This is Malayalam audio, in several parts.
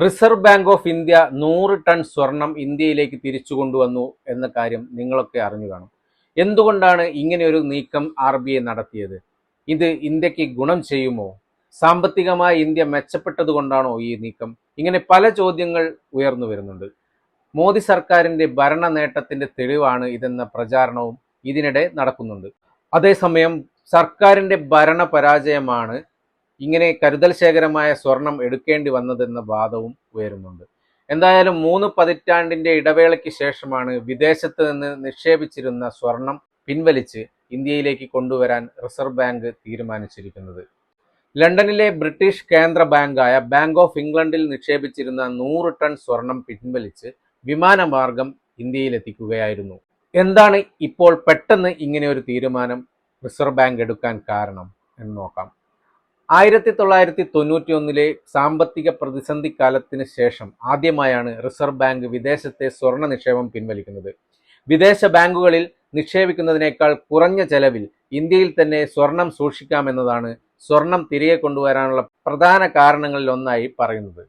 Reserve Bank of India 100 ton സ്വർണം ഇന്ത്യയിലേക്ക് തിരിച്ചു കൊണ്ടുവന്നു എന്ന കാര്യം നിങ്ങളൊക്കെ അറിഞ്ഞു കാണും. എന്തുകൊണ്ടാണ് ഇങ്ങനെയൊരു നീക്കം RBI നടത്തിയത്? ഇത് ഇന്ത്യക്ക് ഗുണം ചെയ്യുമോ? സാമ്പത്തികമായി ഇന്ത്യ മെച്ചപ്പെട്ടതുകൊണ്ടാണോ ഈ നീക്കം? ഇങ്ങനെ പല ചോദ്യങ്ങൾ ഉയർന്നു വരുന്നുണ്ട്. മോദി സർക്കാരിന്റെ ഭരണ നേട്ടത്തിന്റെ തെളിവാണ് ഇതെന്ന പ്രചാരണവും ഇതിനിടെ നടക്കുന്നുണ്ട്. അതേസമയം സർക്കാരിന്റെ ഭരണ പരാജയമാണ് ഇങ്ങനെ കരുതൽ ശേഖരമായ സ്വർണം എടുക്കേണ്ടി വന്നതെന്ന വാദവും ഉയരുന്നുണ്ട്. എന്തായാലും 3 പതിറ്റാണ്ടിന്റെ ഇടവേളയ്ക്ക് ശേഷമാണ് വിദേശത്ത് നിന്ന് നിക്ഷേപിച്ചിരുന്ന സ്വർണം പിൻവലിച്ച് ഇന്ത്യയിലേക്ക് കൊണ്ടുവരാൻ റിസർവ് ബാങ്ക് തീരുമാനിച്ചിരിക്കുന്നത്. ലണ്ടനിലെ ബ്രിട്ടീഷ് കേന്ദ്ര ബാങ്കായ ബാങ്ക് ഓഫ് ഇംഗ്ലണ്ടിൽ നിക്ഷേപിച്ചിരുന്ന 100 ടൺ സ്വർണം പിൻവലിച്ച് വിമാനമാർഗം ഇന്ത്യയിലെത്തിക്കുകയായിരുന്നു. എന്താണ് ഇപ്പോൾ പെട്ടെന്ന് ഇങ്ങനെ ഒരു തീരുമാനം റിസർവ് ബാങ്ക് എടുക്കാൻ കാരണം എന്ന് നോക്കാം. 1991 സാമ്പത്തിക പ്രതിസന്ധി കാലത്തിന് ശേഷം ആദ്യമായാണ് റിസർവ് ബാങ്ക് വിദേശത്തെ സ്വർണ്ണ നിക്ഷേപം പിൻവലിക്കുന്നത്. വിദേശ ബാങ്കുകളിൽ നിക്ഷേപിക്കുന്നതിനേക്കാൾ കുറഞ്ഞ ചെലവിൽ ഇന്ത്യയിൽ തന്നെ സ്വർണം സൂക്ഷിക്കാമെന്നതാണ് സ്വർണം തിരികെ കൊണ്ടുവരാനുള്ള പ്രധാന കാരണങ്ങളിൽ ഒന്നായി പറയുന്നത്.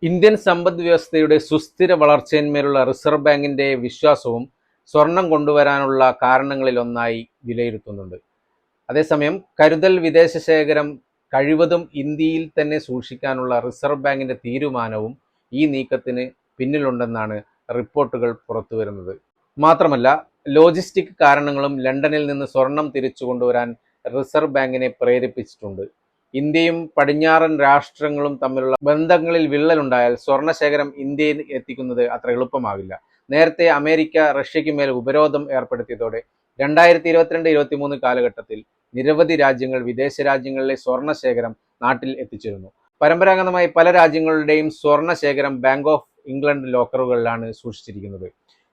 ഇന്ത്യൻ സമ്പദ് വ്യവസ്ഥയുടെ സുസ്ഥിര വളർച്ചയിന്മേലുള്ള റിസർവ് ബാങ്കിന്റെ വിശ്വാസവും സ്വർണം കൊണ്ടുവരാനുള്ള കാരണങ്ങളിൽ ഒന്നായി വിലയിരുത്തുന്നുണ്ട്. അതേസമയം കരുതൽ വിദേശ ശേഖരം കഴിവതും ഇന്ത്യയിൽ തന്നെ സൂക്ഷിക്കാനുള്ള റിസർവ് ബാങ്കിന്റെ തീരുമാനവും ഈ നീക്കത്തിന് പിന്നിലുണ്ടെന്നാണ് റിപ്പോർട്ടുകൾ പുറത്തുവരുന്നത്. മാത്രമല്ല, ലോജിസ്റ്റിക് കാരണങ്ങളും ലണ്ടനിൽ നിന്ന് സ്വർണം തിരിച്ചു കൊണ്ടുവരാൻ റിസർവ് ബാങ്കിനെ പ്രേരിപ്പിച്ചിട്ടുണ്ട്. ഇന്ത്യയും പടിഞ്ഞാറൻ രാഷ്ട്രങ്ങളും തമ്മിലുള്ള ബന്ധങ്ങളിൽ വിള്ളലുണ്ടായാൽ സ്വർണശേഖരം ഇന്ത്യയിൽ എത്തിക്കുന്നത് അത്ര എളുപ്പമാകില്ല. നേരത്തെ അമേരിക്ക റഷ്യയ്ക്ക് മേൽ ഉപരോധം ഏർപ്പെടുത്തിയതോടെ 2022-23 കാലഘട്ടത്തിൽ നിരവധി രാജ്യങ്ങൾ വിദേശ രാജ്യങ്ങളിലെ സ്വർണശേഖരം നാട്ടിൽ എത്തിച്ചിരുന്നു. പരമ്പരാഗതമായി പല രാജ്യങ്ങളുടെയും സ്വർണശേഖരം ബാങ്ക് ഓഫ് ഇംഗ്ലണ്ട് ലോക്കറുകളിലാണ് സൂക്ഷിച്ചിരിക്കുന്നത്.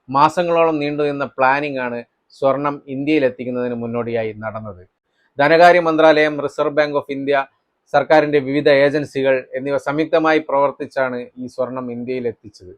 മാസങ്ങളോളം നീണ്ടുനിന്ന പ്ലാനിംഗ് ആണ് സ്വർണം ഇന്ത്യയിൽ എത്തിക്കുന്നതിന് മുന്നോടിയായി നടന്നത്. ധനകാര്യ മന്ത്രാലയം, റിസർവ് ബാങ്ക് ഓഫ് ഇന്ത്യ, സർക്കാരിന്റെ വിവിധ ഏജൻസികൾ എന്നിവ സംയുക്തമായി പ്രവർത്തിച്ചാണ് ഈ സ്വർണം ഇന്ത്യയിൽ എത്തിച്ചത്.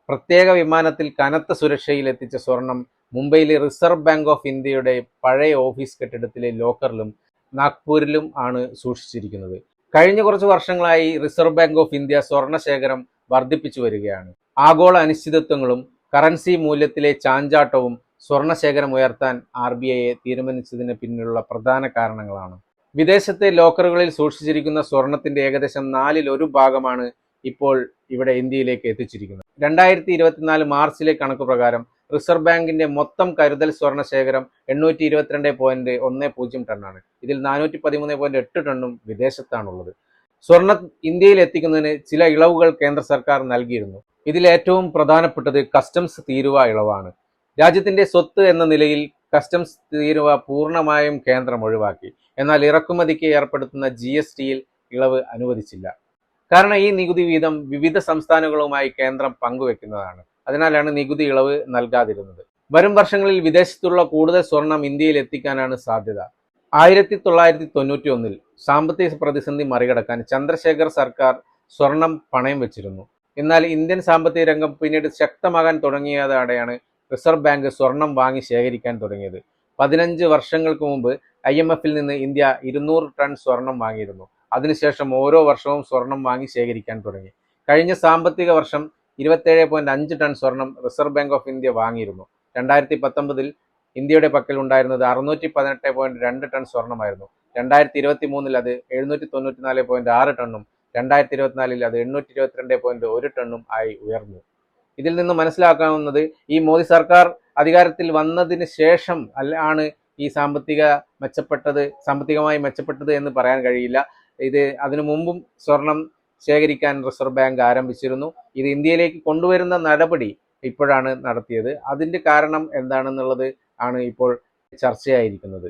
പ്രത്യേക വിമാനത്തിൽ കനത്ത സുരക്ഷയിൽ എത്തിച്ച സ്വർണം മുംബൈയിലെ റിസർവ് ബാങ്ക് ഓഫ് ഇന്ത്യയുടെ പഴയ ഓഫീസ് കെട്ടിടത്തിലെ ലോക്കറിലും നാഗ്പൂരിലും ആണ് സൂക്ഷിച്ചിരിക്കുന്നത്. കഴിഞ്ഞ കുറച്ച് വർഷങ്ങളായി റിസർവ് ബാങ്ക് ഓഫ് ഇന്ത്യ സ്വർണശേഖരം വർദ്ധിപ്പിച്ചു വരികയാണ്. ആഗോള അനിശ്ചിതത്വങ്ങളും കറൻസി മൂല്യത്തിലെ ചാഞ്ചാട്ടവും സ്വർണശേഖരം ഉയർത്താൻ RBI തീരുമാനിച്ചതിന് പിന്നിലുള്ള പ്രധാന കാരണങ്ങളാണ്. വിദേശത്തെ ലോക്കറുകളിൽ സൂക്ഷിച്ചിരിക്കുന്ന സ്വർണത്തിന്റെ ഏകദേശം 1/4 ഭാഗമാണ് ഇപ്പോൾ ഇവിടെ ഇന്ത്യയിലേക്ക് എത്തിച്ചിരിക്കുന്നത്. 2024 മാർച്ചിലെ കണക്ക് പ്രകാരം റിസർവ് ബാങ്കിന്റെ മൊത്തം കരുതൽ സ്വർണ്ണ ശേഖരം 822.10 ടണ്ണാണ്. ഇതിൽ 413.8 ടണ്ണും വിദേശത്താണുള്ളത്. സ്വർണം ഇന്ത്യയിൽ എത്തിക്കുന്നതിന് ചില ഇളവുകൾ കേന്ദ്ര സർക്കാർ നൽകിയിരുന്നു. ഇതിൽ ഏറ്റവും പ്രധാനപ്പെട്ടത് കസ്റ്റംസ് തീരുവ ഇളവാണ്. രാജ്യത്തിന്റെ സ്വത്ത് എന്ന നിലയിൽ കസ്റ്റംസ് തീരുവ പൂർണ്ണമായും കേന്ദ്രം ഒഴിവാക്കി. എന്നാൽ ഇറക്കുമതിക്ക് ഏർപ്പെടുത്തുന്ന GSTയിൽ ഇളവ് അനുവദിച്ചില്ല. കാരണം ഈ നികുതി വീതം വിവിധ സംസ്ഥാനങ്ങളുമായി കേന്ദ്രം പങ്കുവെക്കുന്നതാണ്. അതിനാലാണ് നികുതി ഇളവ് നൽകാതിരുന്നത്. വരും വർഷങ്ങളിൽ വിദേശത്തുള്ള കൂടുതൽ സ്വർണം ഇന്ത്യയിൽ എത്തിക്കാനാണ് സാധ്യത. 1991 സാമ്പത്തിക പ്രതിസന്ധി മറികടക്കാൻ ചന്ദ്രശേഖർ സർക്കാർ സ്വർണം പണയം വെച്ചിരുന്നു. എന്നാൽ ഇന്ത്യൻ സാമ്പത്തിക രംഗം പിന്നീട് ശക്തമാകാൻ തുടങ്ങിയതോടെയാണ് റിസർവ് ബാങ്ക് സ്വർണം വാങ്ങി ശേഖരിക്കാൻ തുടങ്ങിയത്. 15 വർഷങ്ങൾക്ക് മുമ്പ് IMFൽ നിന്ന് ഇന്ത്യ 200 ടൺ സ്വർണം വാങ്ങിയിരുന്നു. അതിനുശേഷം ഓരോ വർഷവും സ്വർണം വാങ്ങി ശേഖരിക്കാൻ തുടങ്ങി. കഴിഞ്ഞ സാമ്പത്തിക വർഷം 27.5 ടൺ സ്വർണം റിസർവ് ബാങ്ക് ഓഫ് ഇന്ത്യ വാങ്ങിയിരുന്നു. 2019 ഇന്ത്യയുടെ പക്കൽ ഉണ്ടായിരുന്നത് 618.2 ടൺ സ്വർണമായിരുന്നു. 2023 അത് 794.6 ടണ്ണും 2024 അത് 822.1 ടണ്ണും ആയി ഉയർന്നു. ഇതിൽ നിന്ന് മനസ്സിലാക്കാവുന്നത് ഈ മോദി സർക്കാർ അധികാരത്തിൽ വന്നതിന് ശേഷം ആണ് ഈ സാമ്പത്തികമായി മെച്ചപ്പെട്ടത് എന്ന് പറയാൻ കഴിയില്ല. ഇത് അതിനു മുമ്പും സ്വർണം ശേഖരിക്കാൻ റിസർവ് ബാങ്ക് ആരംഭിച്ചിരുന്നു. ഇത് ഇന്ത്യയിലേക്ക് കൊണ്ടുവരുന്ന നടപടി ഇപ്പോഴാണ് നടത്തിയത്. അതിന്റെ കാരണം എന്താണെന്നുള്ളത് ആണ് ഇപ്പോൾ ചർച്ചയായിരിക്കുന്നത്.